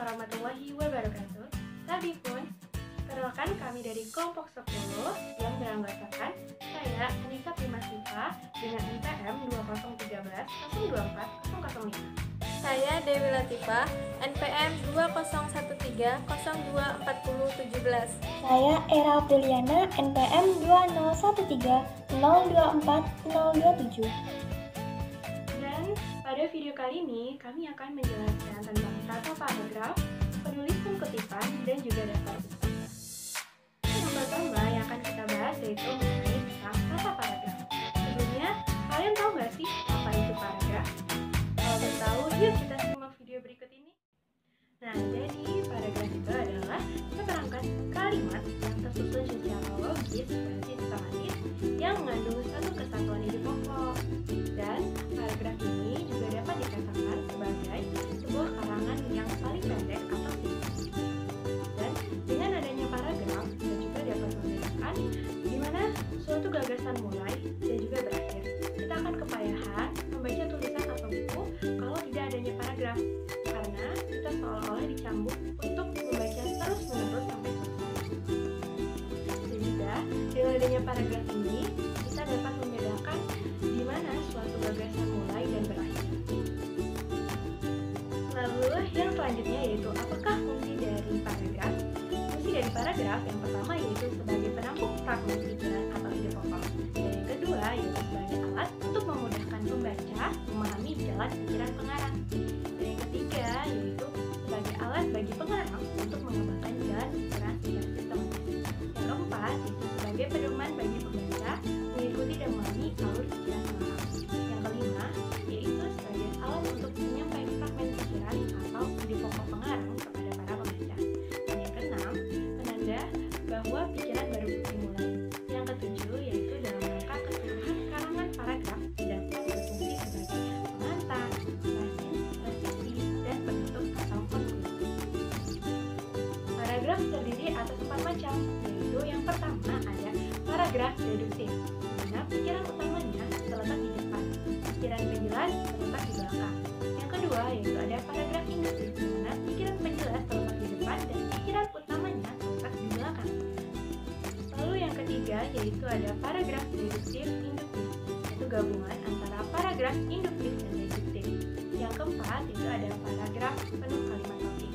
warahmatullahi wabarakatuh. Tadi pun, perkenalkan kami dari kelompok 10 yang beranggotakan saya Anissa Primasifa dengan NPM 2013 024 005. Saya Dewi Latifah, NPM 2013 024017. Saya Era Apriliana, NPM 2013 024 027. Dan pada video kali ini kami akan menjelaskan tentang tata paragraf, penulisan kutipan, dan juga daftar usaha. Yang pertama yang akan kita bahas yaitu mengenai tentang tata paragraf. Sebelumnya, kalian tahu nggak sih apa itu paragraf? Kalau belum tahu, yuk kita simak video berikut ini. Nah, jadi paragraf itu adalah seperangkat kalimat yang tersusun secara logis dan sistematis yang mengandung satu kesatuan ide pokok. Dan paragraf ini juga dapat dikatakan sebagai sebuah karangan yang paling pendek atau singkat. Dan dengan adanya paragraf, kita juga dapat membedakan di mana suatu gagasan mulai dan juga berakhir. Kita akan kepayahan membaca tulisan atau buku kalau tidak adanya paragraf, karena kita seolah-olah dicambuk untuk membaca terus-menerus sampai selesai. Dan juga dengan adanya paragraf ini, kita dapat membedakan di mana suatu gagasan mulai dan berakhir. Lalu yang selanjutnya yaitu apakah fungsi dari paragraf? Fungsi dari paragraf yang pertama yaitu sebagai penampung fragmen pikiran atau ide pokok. Dan yang kedua yaitu sebagai alat untuk memudahkan pembaca memahami jalan pikiran pengarang. Dan yang ketiga yaitu sebagai alat bagi pengarang untuk mengembangkan jalan pikiran secara sistematis. Yang keempat yaitu sebagai pedoman bagi pembaca mengikuti dan memahami alur pikiran pengarang. Yang kelima yaitu sebagai alat untuk menyampaikan fragmen pikiran atau ide pokok pengarang kepada para pembaca. Dan yang keenam, penanda bahwa pikiran baru dimulai. Yang ketujuh yaitu dalam rangka keseluruhan karangan paragraf dapat berfungsi sebagai pengantar, transisi, dan penutup atau konklusi. Paragraf terdiri atas 4 macam, yaitu yang pertama ada paragraf deduktif, di mana pikiran utamanya terletak di depan, pikiran penjelas terletak di belakang. Yang kedua yaitu ada paragraf induktif, di mana pikiran penjelas terletak di depan dan pikiran utamanya terletak di belakang. Lalu yang ketiga yaitu ada paragraf deduktif induktif, yaitu gabungan antara paragraf induktif dan deduktif. Yang keempat itu ada paragraf penuh kalimat topik.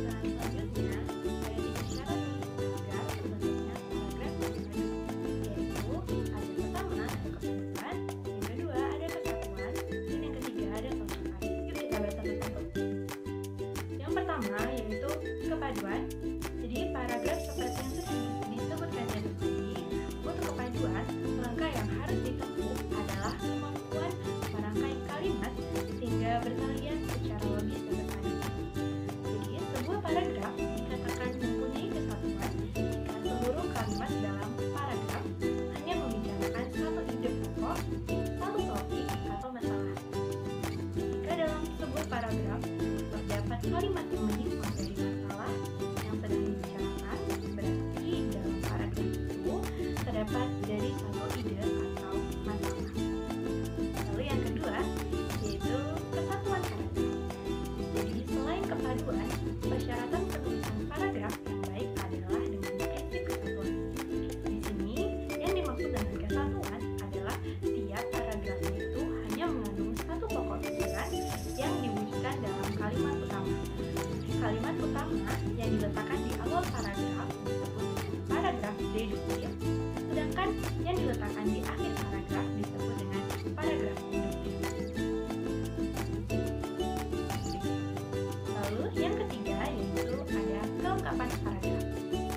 Nah, selanjutnya ada 3 syarat agar terbentuknya paragraf induktif, yaitu ada pertama ada kepaduan, yang kedua ada kesatuan, dan yang ketiga ada kelengkapan. Yuk kita bahas satu-satu. Yang pertama yaitu kepaduan. Jadi paragraf seperti yang sudah disebutkan tadi, untuk kepaduan langkah yang harus ditempuh adalah kemampuan merangkai kalimat sehingga bertalian secara logis dan berpadu. Jadi sebuah paragraf dikatakan mempunyai kesatuan jika seluruh kalimat dalam paragraf hanya membicarakan satu ide pokok, satu topik atau masalah. Jika dalam sebuah paragraf terdapat kalimat yang menyimpang dari masalah yang sedang dibicarakan, berarti dalam paragraf itu terdapat dari satu ide atau masalah. Lalu yang kedua yaitu kesatuan paragraf. Jadi selain kepaduan, persyaratan penulisan paragraf yang baik adalah dengan prinsip kesatuan. Di sini yang dimaksud dengan kesatuan adalah tiap paragrafnya itu hanya mengandung satu pokok pikiran yang diwujudkan dalam kalimat utama. Kalimat utama yang diletakkan di awal paragraf disebut dengan paragraf deduktif, sedangkan yang diletakkan di akhir paragraf disebut dengan paragraf induktif. Lalu yang ketiga yaitu ada kelengkapan paragraf.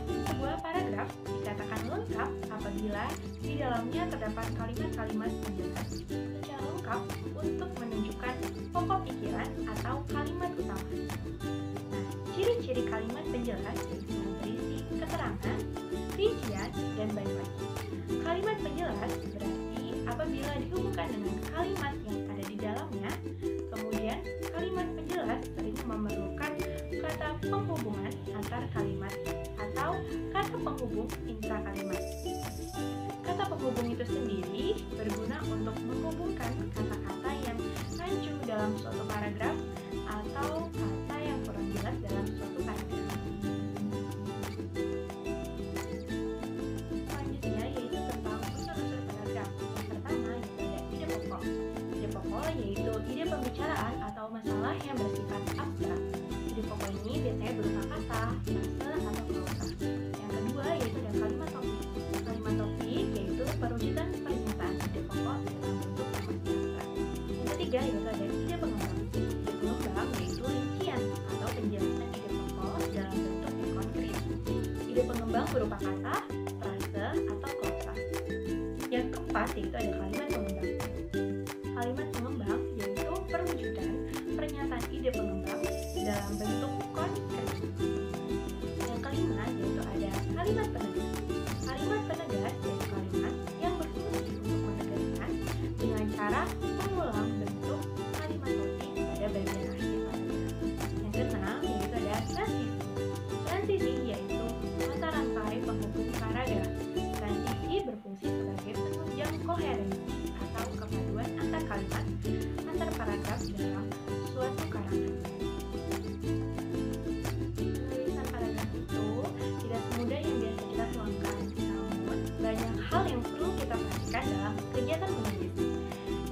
Sebuah paragraf dikatakan lengkap apabila di dalamnya terdapat kalimat-kalimat penjelas secara lengkap untuk menunjukkan pokok pikiran atau kalimat utama. Nah, ciri-ciri kalimat penjelas yaitu berisi keterangan, rincian, dan balik lagi. Kalimat penjelas berarti apabila dihubungkan dengan kalimat yang ada di dalamnya, kemudian kalimat penjelas sering memerlukan kata penghubungan antar kalimat atau kata penghubung intra-kalimat. Kata penghubung itu sendiri berguna untuk menghubungkan kata-kata yang rancu dalam suatu paragraf atau kata yang kurang jelas frase, atau klausa. Yang kedua yaitu ada kalimat topik. Kalimat topik yaitu perwujudan pernyataan ide pokok dalam bentuk permasalahan. Yang ketiga yaitu ada ide pengembang. Ide pengembang yaitu rincian atau penjelasan ide pokok dalam bentuk yang konkret. Ide pengembang berupa kata, frase, atau klausa. Yang keempat yaitu ada kalimat pengembang. Kalimat pengembang yaitu perwujudan pernyataan ide pengembang dalam bentuk konkret. Yang kelima yaitu ada kalimat penegas. Kalimat penegas yaitu kalimat yang berfungsi untuk menegaskan dengan cara mengulang bentuk kalimat topik pada bagian akhir paragraf. Yang keenam yaitu ada transisi. Transisi yaitu masa rantai penghubung paragraf. Transisi berfungsi sebagai penunjang koherensi atau kepaduan antar kalimat antar paragraf dalam suatu karangan. Penulisan paragraf itu tidak semudah yang biasa kita tuangkan, namun banyak hal yang perlu kita perhatikan dalam kegiatan menulis.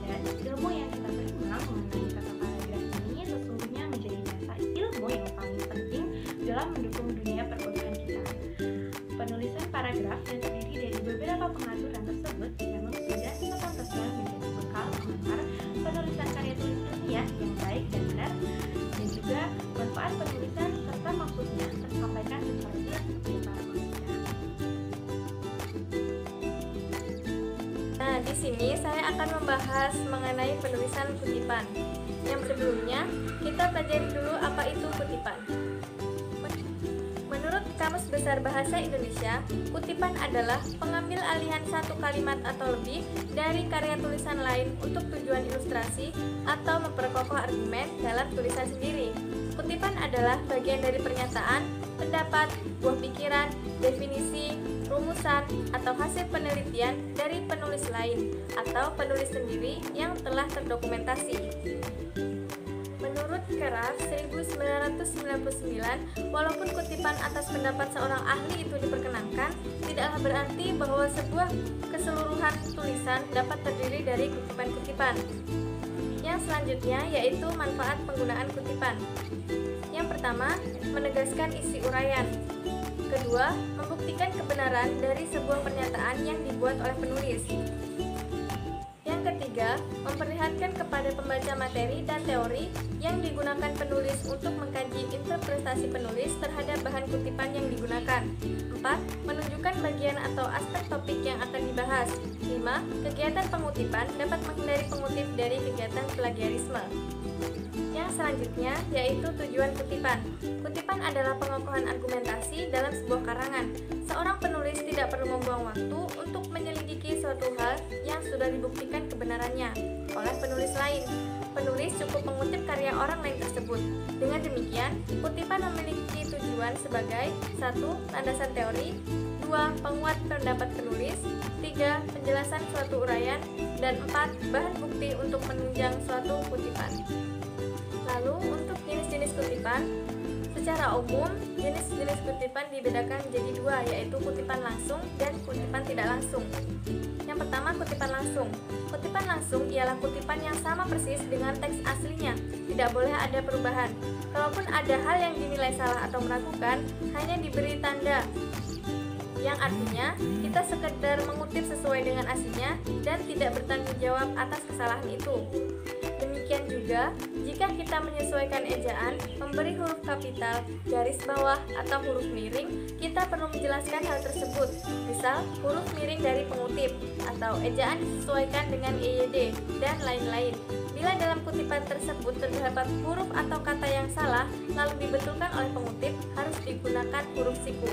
Dan ilmu yang kita terima mengenai tata paragraf ini sesungguhnya menjadi dasar ilmu yang paling penting dalam mendukung dunia perkuliahan kita. Penulisan paragraf yang terdiri dari beberapa pengaturan tersebut memang sudah sepantasnya menjadi bekal pengantar penulisan karya tulis ilmiah yang baik dan benar, dan juga manfaat penulisan serta maksudnya tersampaikan secara jelas kepada para pembaca. Nah, di sini saya akan membahas mengenai penulisan kutipan. Yang sebelumnya, kita pelajari dulu apa itu kutipan. Menurut Kamus Besar Bahasa Indonesia, kutipan adalah pengambil alihan satu kalimat atau lebih dari karya tulisan lain untuk tujuan ilustrasi atau memperkokoh argumen dalam tulisan sendiri. Kutipan adalah bagian dari pernyataan, pendapat, buah pikiran, definisi, rumusan, atau hasil penelitian dari penulis lain atau penulis sendiri yang telah terdokumentasi. Menurut Keraf 1999, walaupun kutipan atas pendapat seorang ahli itu diperkenankan, tidaklah berarti bahwa sebuah keseluruhan tulisan dapat terdiri dari kutipan-kutipan. Yang selanjutnya yaitu manfaat penggunaan kutipan. Yang pertama, menegaskan isi uraian. Kedua, membuktikan kebenaran dari sebuah pernyataan yang dibuat oleh penulis. Yang ketiga, memperlihatkan kepada pembaca materi dan teori yang digunakan penulis untuk mengkaji interpretasi penulis terhadap bahan kutipan yang digunakan. 4. Menunjukkan bagian atau aspek topik yang akan dibahas. 5. Kegiatan pengutipan dapat menghindari pengutip dari kegiatan plagiarisme. Yang selanjutnya yaitu tujuan kutipan. Kutipan adalah pengokohan argumentasi dalam sebuah karangan. Seorang penulis tidak perlu membuang waktu untuk menyelidiki suatu hal yang sudah dibuktikan kebenarannya oleh penulis lain. Penulis cukup mengutip karya orang lain tersebut. Dengan demikian, kutipan memiliki tujuan sebagai 1. Landasan teori, 2. Penguat pendapat penulis, 3. Penjelasan suatu uraian, dan 4. Bahan bukti untuk menunjang suatu kutipan. Lalu untuk jenis-jenis kutipan, secara umum jenis-jenis kutipan dibedakan menjadi dua, yaitu kutipan langsung dan kutipan tidak langsung. Yang pertama, kutipan langsung. Kutipan langsung ialah kutipan yang sama persis dengan teks aslinya, tidak boleh ada perubahan. Kalaupun ada hal yang dinilai salah atau meragukan, hanya diberi tanda, yang artinya kita sekedar mengutip sesuai dengan aslinya dan tidak bertanggung jawab atas kesalahan itu. Demikian juga, jika kita menyesuaikan ejaan, memberi huruf kapital, garis bawah, atau huruf miring, kita perlu menjelaskan hal tersebut. Misal, huruf miring dari pengutip, atau ejaan disesuaikan dengan EYD, dan lain-lain. Bila dalam kutipan tersebut terdapat huruf atau kata yang salah, lalu dibetulkan oleh pengutip, harus digunakan huruf siku.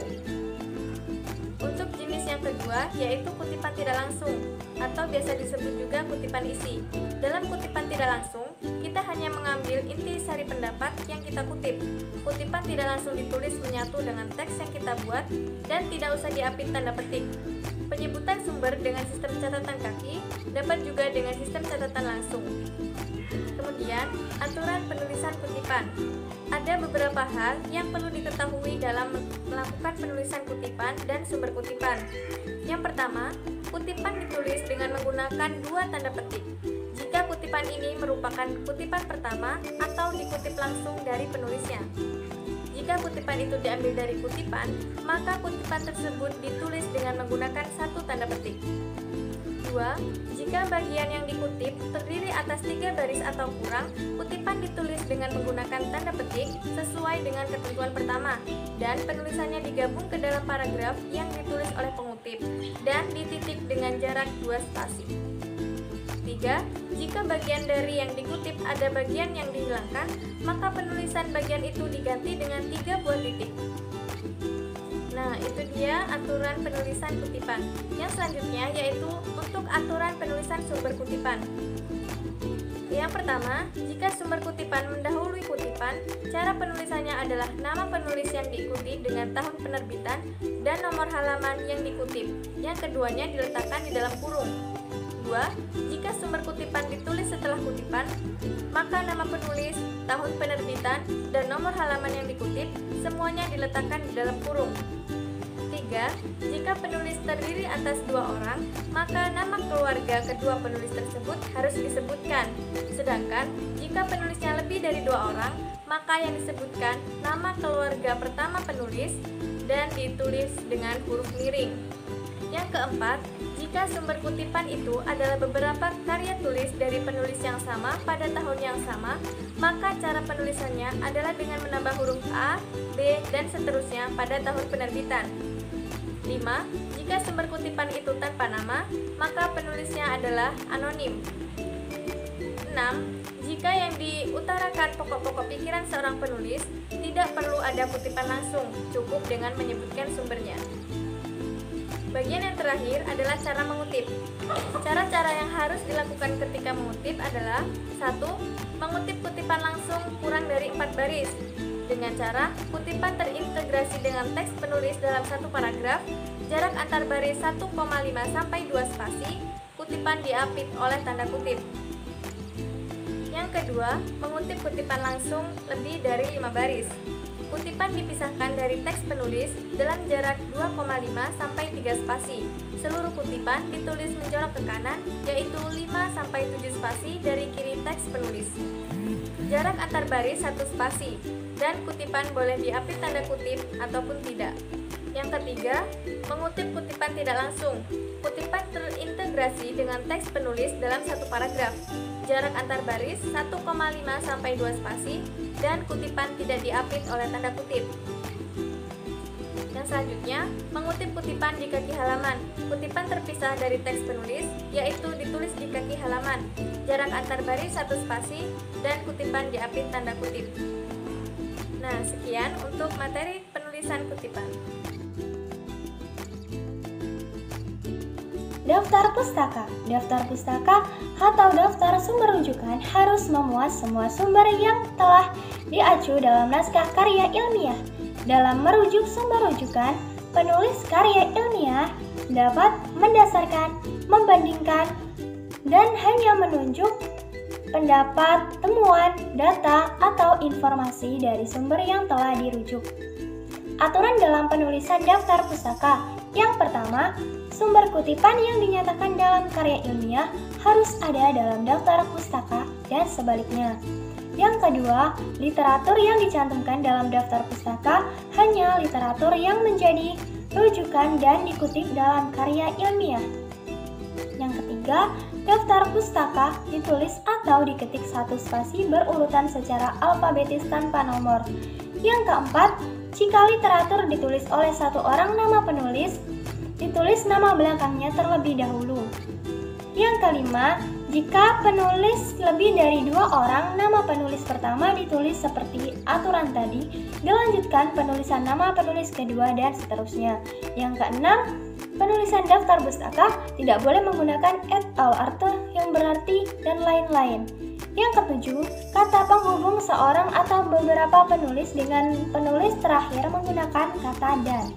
Untuk jenis yang kedua, yaitu kutipan tidak langsung, atau biasa disebut juga kutipan isi. Dalam kutipan tidak langsung, kita hanya mengambil intisari pendapat yang kita kutip. Kutipan tidak langsung ditulis menyatu dengan teks yang kita buat, dan tidak usah diapit tanda petik. Penyebutan sumber dengan sistem catatan kaki dapat juga dengan sistem catatan langsung. Kemudian, aturan penulisan kutipan. Ada beberapa hal yang perlu diketahui dalam melakukan penulisan kutipan dan sumber kutipan. Yang pertama, kutipan ditulis dengan menggunakan dua tanda petik. Jika kutipan ini merupakan kutipan pertama atau dikutip langsung dari penulisnya. jika kutipan itu diambil dari kutipan, maka kutipan tersebut ditulis dengan menggunakan satu tanda petik. 2. Jika bagian yang dikutip terdiri atas 3 baris atau kurang, kutipan ditulis dengan menggunakan tanda petik sesuai dengan ketentuan pertama, dan penulisannya digabung ke dalam paragraf yang ditulis oleh pengutip, dan dititik dengan jarak 2 spasi. 3. Jika bagian dari yang dikutip ada bagian yang dihilangkan, maka penulisan bagian itu diganti dengan 3 buah titik. Nah, itu dia aturan penulisan kutipan. Yang selanjutnya yaitu untuk aturan penulisan sumber kutipan. Yang pertama, jika sumber kutipan mendahului kutipan, cara penulisannya adalah nama penulis yang diikuti dengan tahun penerbitan dan nomor halaman yang dikutip. Yang keduanya diletakkan di dalam kurung. 2. Jika sumber kutipan ditulis setelah kutipan, maka nama penulis, tahun penerbitan, dan nomor halaman yang dikutip semuanya diletakkan di dalam kurung. 3. Jika penulis terdiri atas 2 orang, maka nama keluarga kedua penulis tersebut harus disebutkan. Sedangkan jika penulisnya lebih dari 2 orang, maka yang disebutkan nama keluarga pertama penulis dan ditulis dengan huruf miring. Yang keempat, jika sumber kutipan itu adalah beberapa karya tulis dari penulis yang sama pada tahun yang sama, maka cara penulisannya adalah dengan menambah huruf A, B, dan seterusnya pada tahun penerbitan. 5. Jika sumber kutipan itu tanpa nama, maka penulisnya adalah anonim. 6. Jika yang diutarakan pokok-pokok pikiran seorang penulis, tidak perlu ada kutipan langsung, cukup dengan menyebutkan sumbernya. Bagian yang terakhir adalah cara mengutip. Cara-cara yang harus dilakukan ketika mengutip adalah 1. Mengutip kutipan langsung kurang dari 4 baris. Dengan cara kutipan terintegrasi dengan teks penulis dalam satu paragraf, jarak antar baris 1,5 sampai 2 spasi, kutipan diapit oleh tanda kutip. Yang kedua, mengutip kutipan langsung lebih dari 5 baris. Kutipan dipisahkan dari teks penulis dalam jarak 2,5 sampai 3 spasi. Seluruh kutipan ditulis menjorok ke kanan, yaitu 5 sampai 7 spasi dari kiri teks penulis. Jarak antar baris 1 spasi, dan kutipan boleh diapit tanda kutip ataupun tidak. Yang ketiga, mengutip kutipan tidak langsung. Kutipan terintegrasi dengan teks penulis dalam satu paragraf. Jarak antar baris 1,5 sampai 2 spasi, dan kutipan tidak diapit oleh tanda kutip. Yang selanjutnya, mengutip kutipan di kaki halaman. Kutipan terpisah dari teks penulis, yaitu ditulis di kaki halaman. Jarak antar baris 1 spasi, dan kutipan diapit tanda kutip. Nah, sekian untuk materi penulisan kutipan. Daftar pustaka. Daftar pustaka atau daftar sumber rujukan harus memuat semua sumber yang telah diacu dalam naskah karya ilmiah. Dalam merujuk sumber rujukan, penulis karya ilmiah dapat mendasarkan, membandingkan, dan hanya menunjuk pendapat, temuan, data, atau informasi dari sumber yang telah dirujuk. Aturan dalam penulisan daftar pustaka. Yang pertama, sumber kutipan yang dinyatakan dalam karya ilmiah harus ada dalam daftar pustaka dan sebaliknya. Yang kedua, literatur yang dicantumkan dalam daftar pustaka hanya literatur yang menjadi rujukan dan dikutip dalam karya ilmiah. Yang ketiga, daftar pustaka ditulis atau diketik 1 spasi berurutan secara alfabetis tanpa nomor. Yang keempat, jika literatur ditulis oleh 1 orang nama penulis, ditulis nama belakangnya terlebih dahulu. Yang kelima, jika penulis lebih dari 2 orang, nama penulis pertama ditulis seperti aturan tadi, dilanjutkan penulisan nama penulis kedua, dan seterusnya. Yang keenam, penulisan daftar pustaka tidak boleh menggunakan et al arte yang berarti dan lain-lain. Yang ketujuh, kata penghubung seorang atau beberapa penulis dengan penulis terakhir menggunakan kata dan.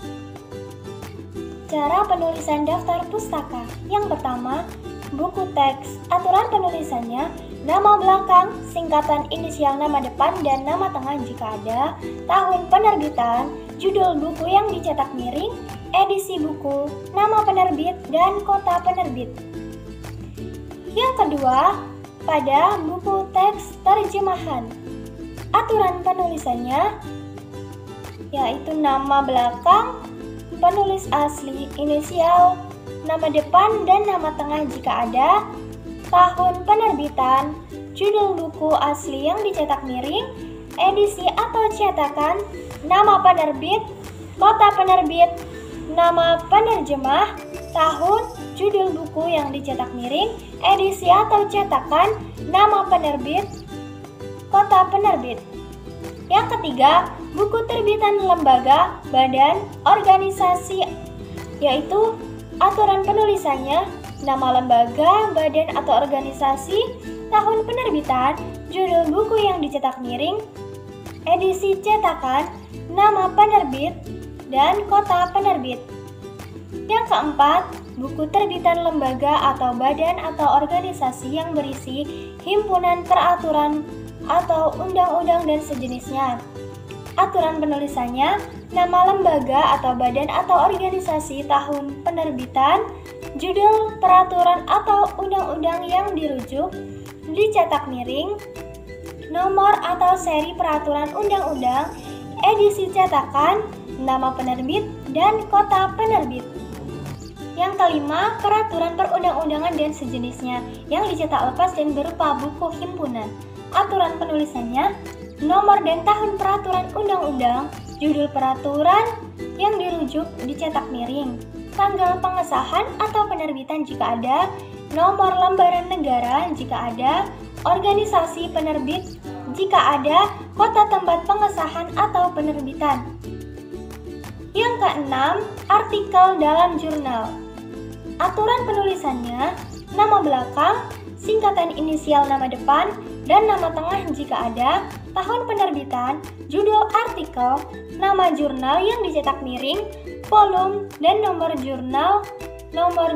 Cara penulisan daftar pustaka. Yang pertama, buku teks. Aturan penulisannya, nama belakang, singkatan inisial nama depan dan nama tengah jika ada, tahun penerbitan, judul buku yang dicetak miring, edisi buku, nama penerbit, dan kota penerbit. Yang kedua, pada buku teks terjemahan. Aturan penulisannya, yaitu nama belakang, penulis asli, inisial, nama depan dan nama tengah jika ada, tahun penerbitan, judul buku asli yang dicetak miring, edisi atau cetakan, nama penerbit, kota penerbit, nama penerjemah, tahun, judul buku yang dicetak miring, edisi atau cetakan, nama penerbit, kota penerbit. Yang ketiga, buku terbitan lembaga, badan, organisasi, yaitu aturan penulisannya, nama lembaga, badan atau organisasi, tahun penerbitan, judul buku yang dicetak miring, edisi cetakan, nama penerbit, dan kota penerbit. Yang keempat, buku terbitan lembaga atau badan atau organisasi yang berisi himpunan peraturan atau undang-undang dan sejenisnya. Aturan penulisannya, nama lembaga atau badan atau organisasi, tahun penerbitan, judul peraturan atau undang-undang yang dirujuk, dicetak miring, nomor atau seri peraturan undang-undang, edisi cetakan, nama penerbit, dan kota penerbit. Yang kelima, peraturan perundang-undangan dan sejenisnya yang dicetak lepas dan berupa buku himpunan. Aturan penulisannya, nomor dan tahun peraturan undang-undang, judul peraturan yang dirujuk, dicetak miring, tanggal pengesahan atau penerbitan jika ada, nomor lembaran negara jika ada, organisasi penerbit jika ada, kota tempat pengesahan atau penerbitan. Yang keenam, artikel dalam jurnal. Aturan penulisannya, nama belakang, singkatan inisial nama depan, dan nama tengah jika ada, tahun penerbitan, judul artikel, nama jurnal yang dicetak miring, volume, dan nomor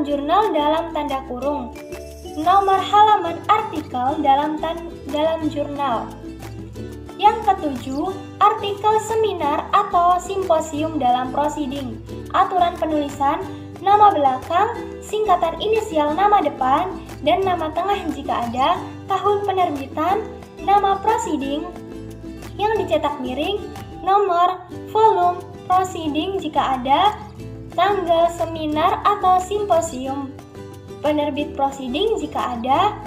jurnal dalam tanda kurung, nomor halaman artikel dalam jurnal. Yang ketujuh, artikel seminar atau simposium dalam prosiding. Aturan penulisan, nama belakang, singkatan inisial nama depan, dan nama tengah jika ada, tahun penerbitan, nama prosiding yang dicetak miring, nomor, volume, prosiding jika ada, tanggal seminar atau simposium, penerbit prosiding jika ada,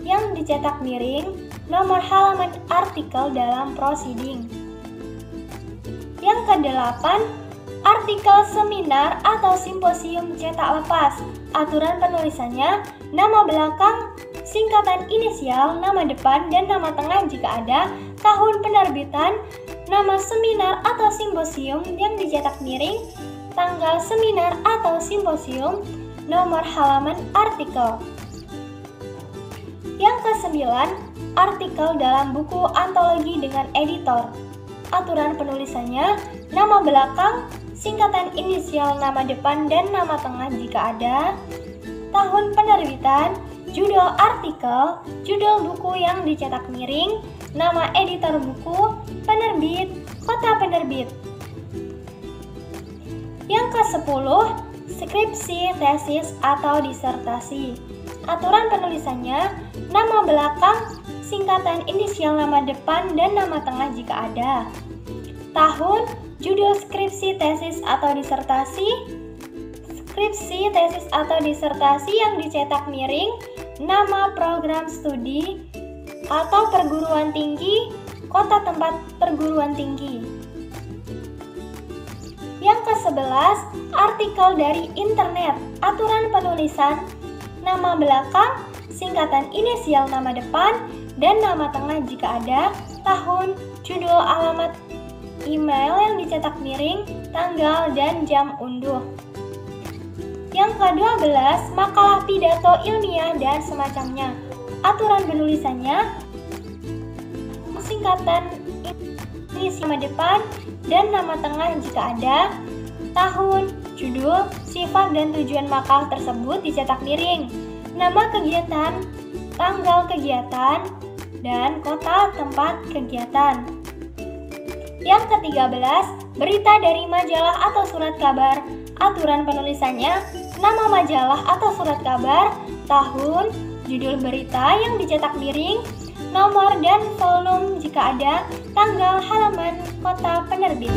yang dicetak miring, nomor halaman artikel dalam prosiding. Yang kedelapan, artikel seminar atau simposium cetak lepas. Aturan penulisannya, nama belakang, singkatan inisial, nama depan, dan nama tengah jika ada, tahun penerbitan, nama seminar atau simposium yang dicetak miring, tanggal seminar atau simposium, nomor halaman artikel. Yang kesembilan, artikel dalam buku antologi dengan editor. Aturan penulisannya, nama belakang, singkatan inisial nama depan dan nama tengah jika ada, tahun penerbitan, judul artikel, judul buku yang dicetak miring, nama editor buku, penerbit, kota penerbit. Yang ke-10, skripsi, tesis, atau disertasi. Aturan penulisannya, nama belakang, singkatan inisial nama depan dan nama tengah jika ada, tahun, judul skripsi, tesis, atau disertasi, skripsi, tesis, atau disertasi yang dicetak miring, nama program studi atau perguruan tinggi, kota tempat perguruan tinggi. Yang ke-11, artikel dari internet. Aturan penulisan, nama belakang, singkatan inisial nama depan, dan nama tengah jika ada, tahun, judul, alamat email yang dicetak miring, tanggal, dan jam unduh. Yang ke-12, makalah pidato ilmiah dan semacamnya. Aturan penulisannya, singkatan inisial nama depan dan nama tengah jika ada, tahun, judul, sifat dan tujuan makalah tersebut dicetak miring, nama kegiatan, tanggal kegiatan, dan kota tempat kegiatan. Yang ke-13, berita dari majalah atau surat kabar. Aturan penulisannya, nama majalah atau surat kabar, tahun, judul berita yang dicetak miring, nomor dan volume jika ada, tanggal, halaman, kota penerbit.